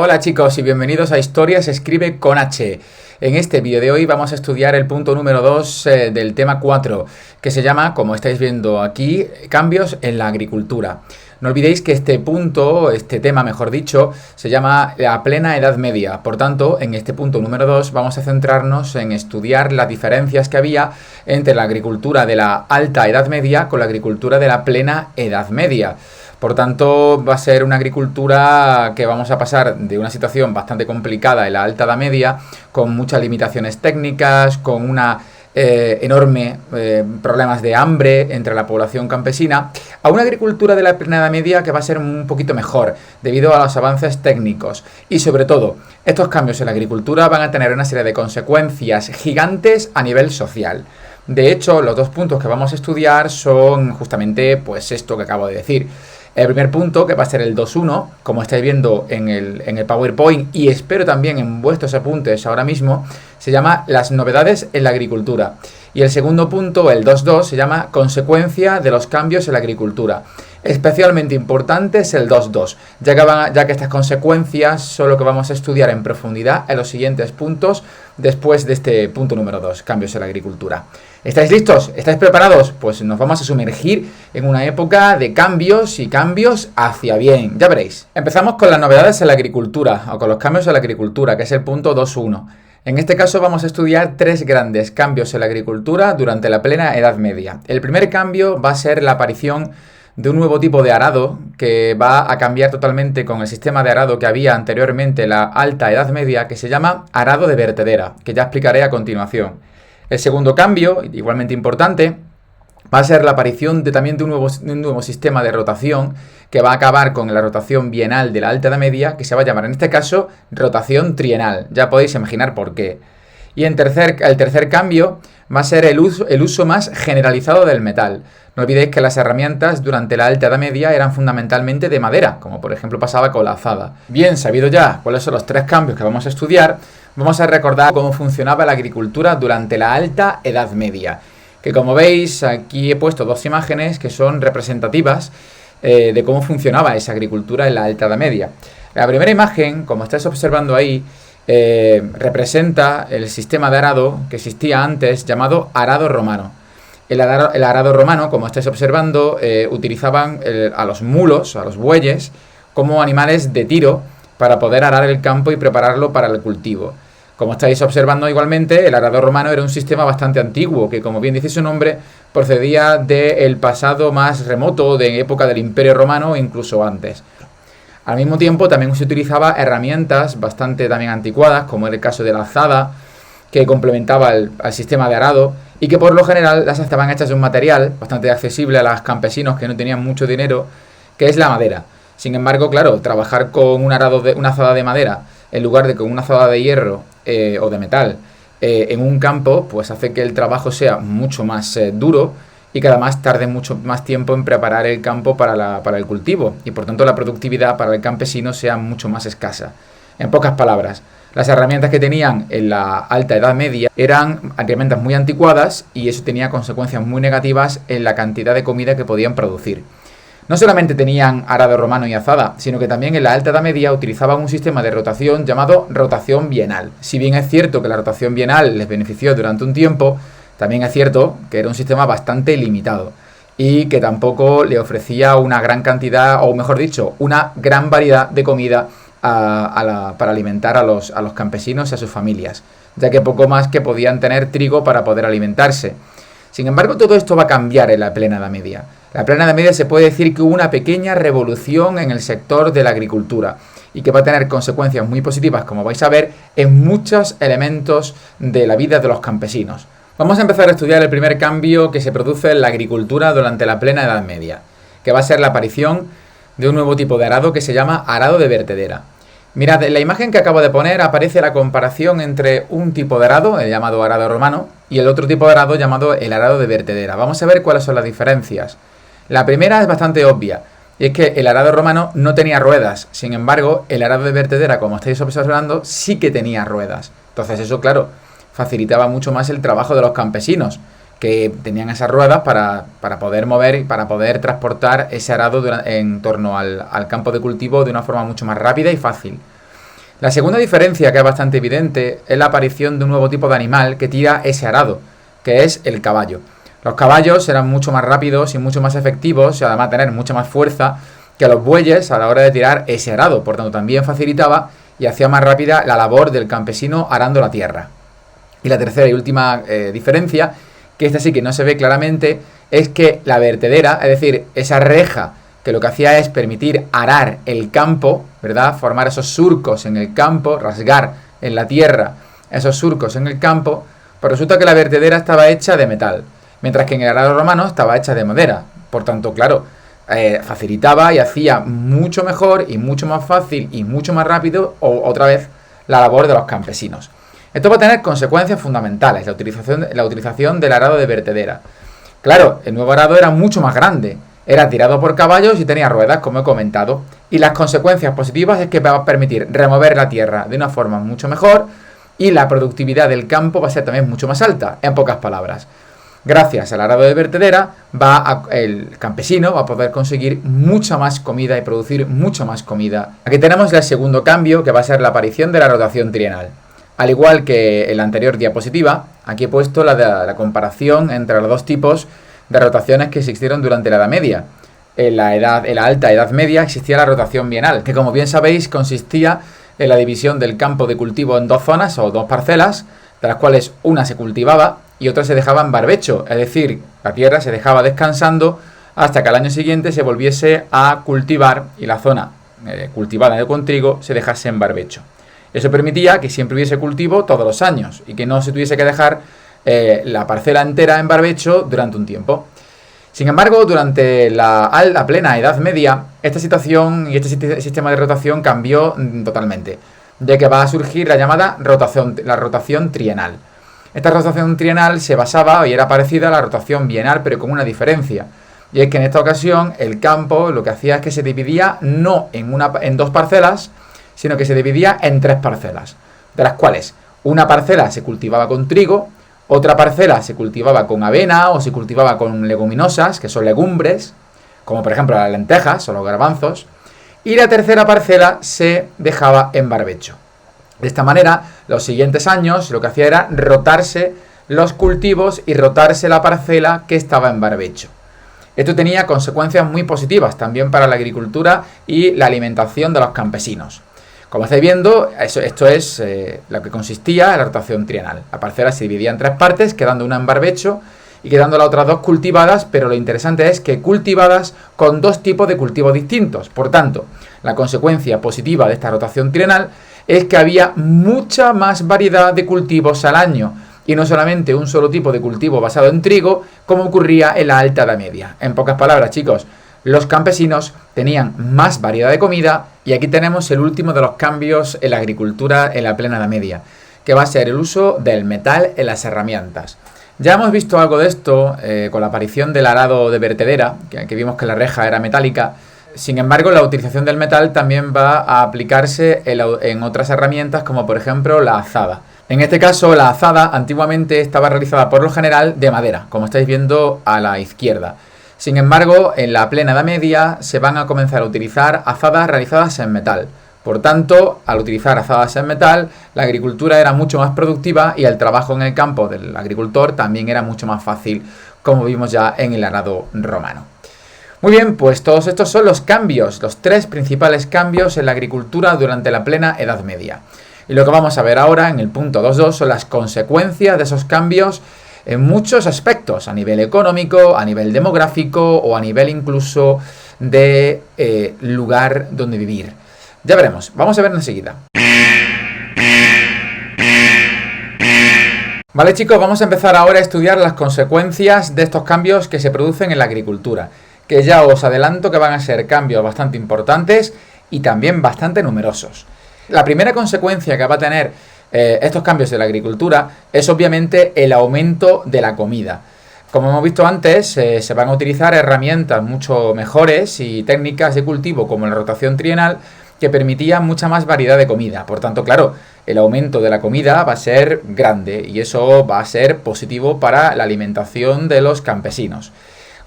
Hola chicos y bienvenidos a Historia se escribe con H. En este vídeo de hoy vamos a estudiar el punto número 2 del tema 4, que se llama, como estáis viendo aquí, cambios en la agricultura. No olvidéis que este punto, este tema mejor dicho, se llama la plena Edad Media. Por tanto, en este punto número 2 vamos a centrarnos en estudiar las diferencias que había entre la agricultura de la alta Edad Media con la agricultura de la plena Edad Media. Por tanto, va a ser una agricultura que vamos a pasar de una situación bastante complicada en la Alta Edad Media, con muchas limitaciones técnicas, con una enorme problemas de hambre entre la población campesina, a una agricultura de la plena Edad Media que va a ser un poquito mejor, debido a los avances técnicos. Y sobre todo, estos cambios en la agricultura van a tener una serie de consecuencias gigantes a nivel social. De hecho, los dos puntos que vamos a estudiar son justamente pues esto que acabo de decir. El primer punto, que va a ser el 2.1, como estáis viendo en el PowerPoint y espero también en vuestros apuntes ahora mismo, se llama las novedades en la agricultura. Y el segundo punto, el 2.2, se llama consecuencia de los cambios en la agricultura. Especialmente importante es el 2.2, ya que estas consecuencias son lo que vamos a estudiar en profundidad en los siguientes puntos después de este punto número 2, cambios en la agricultura. ¿Estáis listos? ¿Estáis preparados? Pues nos vamos a sumergir en una época de cambios y cambios hacia bien. Ya veréis. Empezamos con las novedades en la agricultura, o con los cambios en la agricultura, que es el punto 2.1. En este caso vamos a estudiar tres grandes cambios en la agricultura durante la plena Edad Media. El primer cambio va a ser la aparición de un nuevo tipo de arado que va a cambiar totalmente con el sistema de arado que había anteriormente en la Alta Edad Media, que se llama arado de vertedera, que ya explicaré a continuación. El segundo cambio, igualmente importante, va a ser la aparición también de un nuevo sistema de rotación que va a acabar con la rotación bienal de la Alta Edad Media, que se va a llamar en este caso rotación trienal. Ya podéis imaginar por qué. Y el tercer cambio va a ser el uso más generalizado del metal. No olvidéis que las herramientas durante la Alta Edad Media eran fundamentalmente de madera, como por ejemplo pasaba con la azada. Bien, sabido ya cuáles son los tres cambios que vamos a estudiar, vamos a recordar cómo funcionaba la agricultura durante la Alta Edad Media. Que como veis, aquí he puesto dos imágenes que son representativas de cómo funcionaba esa agricultura en la Alta Edad Media. La primera imagen, como estáis observando ahí, representa el sistema de arado que existía antes llamado arado romano. El arado romano, como estáis observando, utilizaban a los mulos, a los bueyes, como animales de tiro para poder arar el campo y prepararlo para el cultivo. Como estáis observando igualmente, el arado romano era un sistema bastante antiguo, que como bien dice su nombre, procedía del pasado más remoto, de época del Imperio Romano o incluso antes. Al mismo tiempo también se utilizaba herramientas bastante también anticuadas, como en el caso de la azada, que complementaba al sistema de arado y que por lo general las estaban hechas de un material bastante accesible a los campesinos que no tenían mucho dinero, que es la madera. Sin embargo, claro, trabajar con una azada de madera en lugar de con una azada de hierro o de metal en un campo, pues hace que el trabajo sea mucho más duro y que además tarde mucho más tiempo en preparar el campo para el cultivo y por tanto la productividad para el campesino sea mucho más escasa. En pocas palabras, las herramientas que tenían en la Alta Edad Media eran herramientas muy anticuadas y eso tenía consecuencias muy negativas en la cantidad de comida que podían producir. No solamente tenían arado romano y azada, sino que también en la Alta Edad Media utilizaban un sistema de rotación llamado rotación bienal. Si bien es cierto que la rotación bienal les benefició durante un tiempo, también es cierto que era un sistema bastante limitado y que tampoco le ofrecía una gran cantidad, o mejor dicho, una gran variedad de comida para alimentar a los campesinos y a sus familias, ya que poco más que podían tener trigo para poder alimentarse. Sin embargo, todo esto va a cambiar en la plena Edad Media. La plena Edad Media se puede decir que hubo una pequeña revolución en el sector de la agricultura y que va a tener consecuencias muy positivas, como vais a ver, en muchos elementos de la vida de los campesinos. Vamos a empezar a estudiar el primer cambio que se produce en la agricultura durante la plena Edad Media, que va a ser la aparición de un nuevo tipo de arado que se llama arado de vertedera. Mirad, en la imagen que acabo de poner aparece la comparación entre un tipo de arado, el llamado arado romano, y el otro tipo de arado llamado el arado de vertedera. Vamos a ver cuáles son las diferencias. La primera es bastante obvia, y es que el arado romano no tenía ruedas. Sin embargo, el arado de vertedera, como estáis observando, sí que tenía ruedas. Entonces eso, claro, facilitaba mucho más el trabajo de los campesinos, que tenían esas ruedas para poder mover y para poder transportar ese arado en torno al campo de cultivo de una forma mucho más rápida y fácil. La segunda diferencia, que es bastante evidente, es la aparición de un nuevo tipo de animal que tira ese arado, que es el caballo. Los caballos eran mucho más rápidos y mucho más efectivos, y además tener mucha más fuerza que los bueyes a la hora de tirar ese arado. Por tanto, también facilitaba y hacía más rápida la labor del campesino arando la tierra. Y la tercera y última diferencia, que esta sí que no se ve claramente, es que la vertedera, es decir, esa reja que lo que hacía es permitir arar el campo, ¿verdad? Formar esos surcos en el campo, rasgar en la tierra esos surcos en el campo, pues resulta que la vertedera estaba hecha de metal, mientras que en el arado romano estaba hecha de madera. Por tanto, claro, facilitaba y hacía mucho mejor y mucho más fácil y mucho más rápido, otra vez, la labor de los campesinos. Esto va a tener consecuencias fundamentales, la utilización del arado de vertedera. Claro, el nuevo arado era mucho más grande, era tirado por caballos y tenía ruedas, como he comentado, y las consecuencias positivas es que va a permitir remover la tierra de una forma mucho mejor y la productividad del campo va a ser también mucho más alta, en pocas palabras. Gracias al arado de vertedera, el campesino va a poder conseguir mucha más comida y producir mucha más comida. Aquí tenemos el segundo cambio, que va a ser la aparición de la rotación trienal. Al igual que en la anterior diapositiva, aquí he puesto la comparación entre los dos tipos de rotaciones que existieron durante la Edad Media. En la alta Edad Media existía la rotación bienal, que como bien sabéis consistía en la división del campo de cultivo en dos zonas o dos parcelas, de las cuales una se cultivaba y otra se dejaba en barbecho, es decir, la tierra se dejaba descansando hasta que al año siguiente se volviese a cultivar y la zona cultivada con trigo se dejase en barbecho. Eso permitía que siempre hubiese cultivo todos los años y que no se tuviese que dejar la parcela entera en barbecho durante un tiempo. Sin embargo, durante la plena Edad Media, esta situación y este sistema de rotación cambió totalmente, ya que va a surgir la llamada rotación trienal. Esta rotación trienal se basaba y era parecida a la rotación bienal, pero con una diferencia. Y es que en esta ocasión el campo lo que hacía es que se dividía no en dos parcelas, sino que se dividía en tres parcelas, de las cuales una parcela se cultivaba con trigo, otra parcela se cultivaba con avena o se cultivaba con leguminosas, que son legumbres, como por ejemplo las lentejas o los garbanzos, y la tercera parcela se dejaba en barbecho. De esta manera, los siguientes años lo que hacía era rotarse los cultivos y rotarse la parcela que estaba en barbecho. Esto tenía consecuencias muy positivas también para la agricultura y la alimentación de los campesinos. Como estáis viendo, esto es lo que consistía en la rotación trienal. La parcela se dividía en tres partes, quedando una en barbecho y quedando las otras dos cultivadas, pero lo interesante es que cultivadas con dos tipos de cultivos distintos. Por tanto, la consecuencia positiva de esta rotación trienal es que había mucha más variedad de cultivos al año y no solamente un solo tipo de cultivo basado en trigo, como ocurría en la Alta Edad Media. En pocas palabras, chicos, los campesinos tenían más variedad de comida y aquí tenemos el último de los cambios en la agricultura en la plena Edad Media, que va a ser el uso del metal en las herramientas. Ya hemos visto algo de esto con la aparición del arado de vertedera, que vimos que la reja era metálica. Sin embargo, la utilización del metal también va a aplicarse en otras herramientas, como por ejemplo la azada. En este caso, la azada antiguamente estaba realizada por lo general de madera, como estáis viendo a la izquierda. Sin embargo, en la plena Edad Media se van a comenzar a utilizar azadas realizadas en metal. Por tanto, al utilizar azadas en metal, la agricultura era mucho más productiva y el trabajo en el campo del agricultor también era mucho más fácil, como vimos ya en el arado romano. Muy bien, pues todos estos son los cambios, los tres principales cambios en la agricultura durante la plena Edad Media. Y lo que vamos a ver ahora en el punto 2.2 son las consecuencias de esos cambios en muchos aspectos, a nivel económico, a nivel demográfico o a nivel incluso de lugar donde vivir. Ya veremos, vamos a ver enseguida. Vale, chicos, vamos a empezar ahora a estudiar las consecuencias de estos cambios que se producen en la agricultura, que ya os adelanto que van a ser cambios bastante importantes y también bastante numerosos. La primera consecuencia que va a tener estos cambios de la agricultura es obviamente el aumento de la comida. Como hemos visto antes, se van a utilizar herramientas mucho mejores y técnicas de cultivo como la rotación trienal que permitían mucha más variedad de comida. Por tanto, claro, el aumento de la comida va a ser grande y eso va a ser positivo para la alimentación de los campesinos.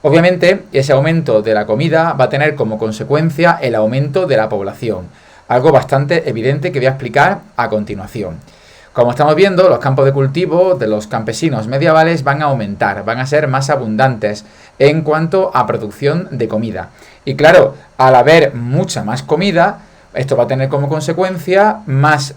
Obviamente, ese aumento de la comida va a tener como consecuencia el aumento de la población. Algo bastante evidente que voy a explicar a continuación. Como estamos viendo, los campos de cultivo de los campesinos medievales van a aumentar, van a ser más abundantes en cuanto a producción de comida. Y claro, al haber mucha más comida, esto va a tener como consecuencia más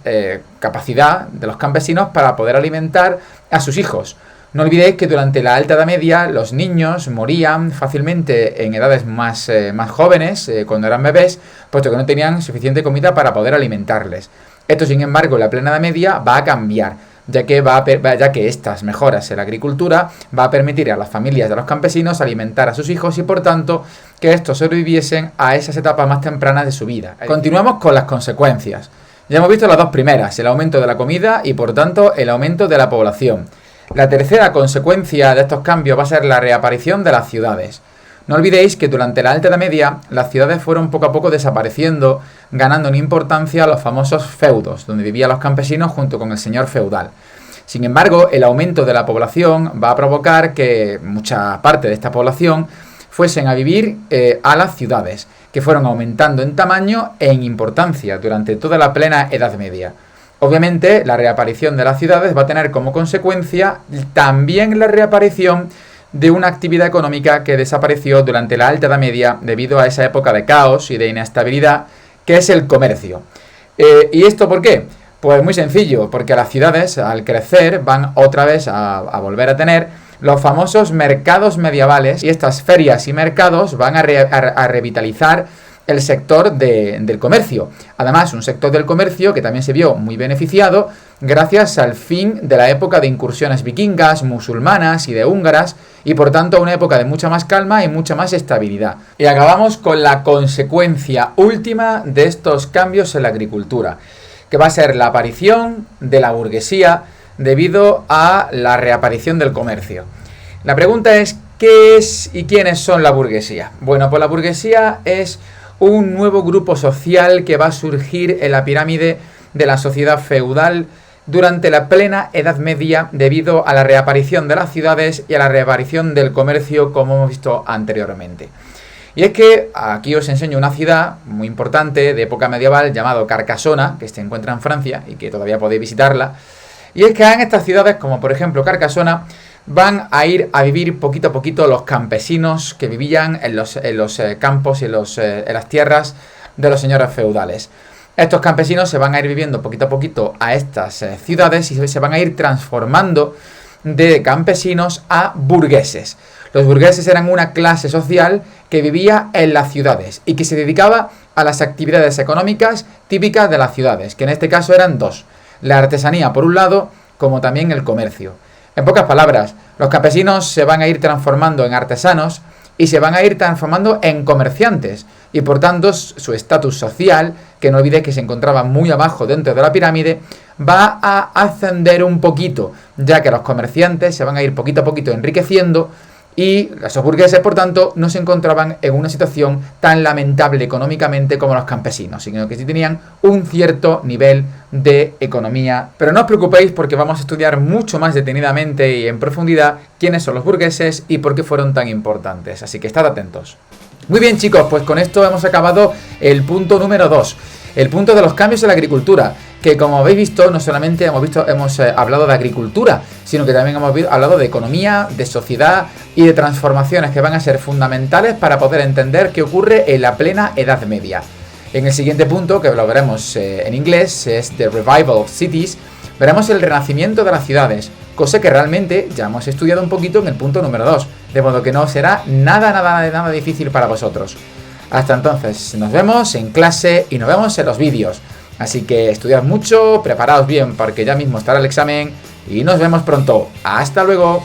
capacidad de los campesinos para poder alimentar a sus hijos. No olvidéis que durante la Alta Edad Media los niños morían fácilmente en edades más jóvenes, cuando eran bebés, puesto que no tenían suficiente comida para poder alimentarles. Esto, sin embargo, en la plena Edad Media va a cambiar, ya que estas mejoras en la agricultura va a permitir a las familias de los campesinos alimentar a sus hijos y, por tanto, que estos sobreviviesen a esas etapas más tempranas de su vida. Continuamos con las consecuencias. Ya hemos visto las dos primeras, el aumento de la comida y, por tanto, el aumento de la población. La tercera consecuencia de estos cambios va a ser la reaparición de las ciudades. No olvidéis que durante la Alta Edad Media las ciudades fueron poco a poco desapareciendo, ganando en importancia los famosos feudos, donde vivían los campesinos junto con el señor feudal. Sin embargo, el aumento de la población va a provocar que mucha parte de esta población fuesen a vivir a las ciudades, que fueron aumentando en tamaño e en importancia durante toda la plena Edad Media. Obviamente, la reaparición de las ciudades va a tener como consecuencia también la reaparición de una actividad económica que desapareció durante la Alta Edad Media debido a esa época de caos y de inestabilidad, que es el comercio. ¿Y esto por qué? Pues muy sencillo, porque las ciudades, al crecer, van otra vez a volver a tener los famosos mercados medievales, y estas ferias y mercados van a revitalizar el sector del comercio. Además, un sector del comercio que también se vio muy beneficiado gracias al fin de la época de incursiones vikingas, musulmanas y de húngaras, y por tanto una época de mucha más calma y mucha más estabilidad. Y acabamos con la consecuencia última de estos cambios en la agricultura, que va a ser la aparición de la burguesía debido a la reaparición del comercio. La pregunta es, ¿qué es y quiénes son la burguesía? Bueno, pues la burguesía es un nuevo grupo social que va a surgir en la pirámide de la sociedad feudal durante la plena Edad Media debido a la reaparición de las ciudades y a la reaparición del comercio, como hemos visto anteriormente. Y es que aquí os enseño una ciudad muy importante de época medieval llamada Carcasona, que se encuentra en Francia y que todavía podéis visitarla. Y es que en estas ciudades, como por ejemplo Carcasona, van a ir a vivir poquito a poquito los campesinos que vivían en los campos y en las tierras de los señores feudales. Estos campesinos se van a ir viviendo poquito a poquito a estas ciudades y se van a ir transformando de campesinos a burgueses. Los burgueses eran una clase social que vivía en las ciudades y que se dedicaba a las actividades económicas típicas de las ciudades, que en este caso eran dos: la artesanía por un lado, como también el comercio. En pocas palabras, los campesinos se van a ir transformando en artesanos y se van a ir transformando en comerciantes, y por tanto su estatus social, que no olvidéis que se encontraba muy abajo dentro de la pirámide, va a ascender un poquito, ya que los comerciantes se van a ir poquito a poquito enriqueciendo y esos burgueses, por tanto, no se encontraban en una situación tan lamentable económicamente como los campesinos, sino que sí tenían un cierto nivel de economía. Pero no os preocupéis, porque vamos a estudiar mucho más detenidamente y en profundidad quiénes son los burgueses y por qué fueron tan importantes, así que estad atentos. Muy bien, chicos, pues con esto hemos acabado el punto número 2, el punto de los cambios en la agricultura, que como habéis visto, no solamente hemos hablado de agricultura, sino que también hemos hablado de economía, de sociedad y de transformaciones que van a ser fundamentales para poder entender qué ocurre en la plena Edad Media. En el siguiente punto, que lo veremos en inglés, es The Revival of Cities, veremos el renacimiento de las ciudades, cosa que realmente ya hemos estudiado un poquito en el punto número 2, de modo que no será nada difícil para vosotros. Hasta entonces, nos vemos en clase y nos vemos en los vídeos. Así que estudiad mucho, preparaos bien porque ya mismo estará el examen y nos vemos pronto. ¡Hasta luego!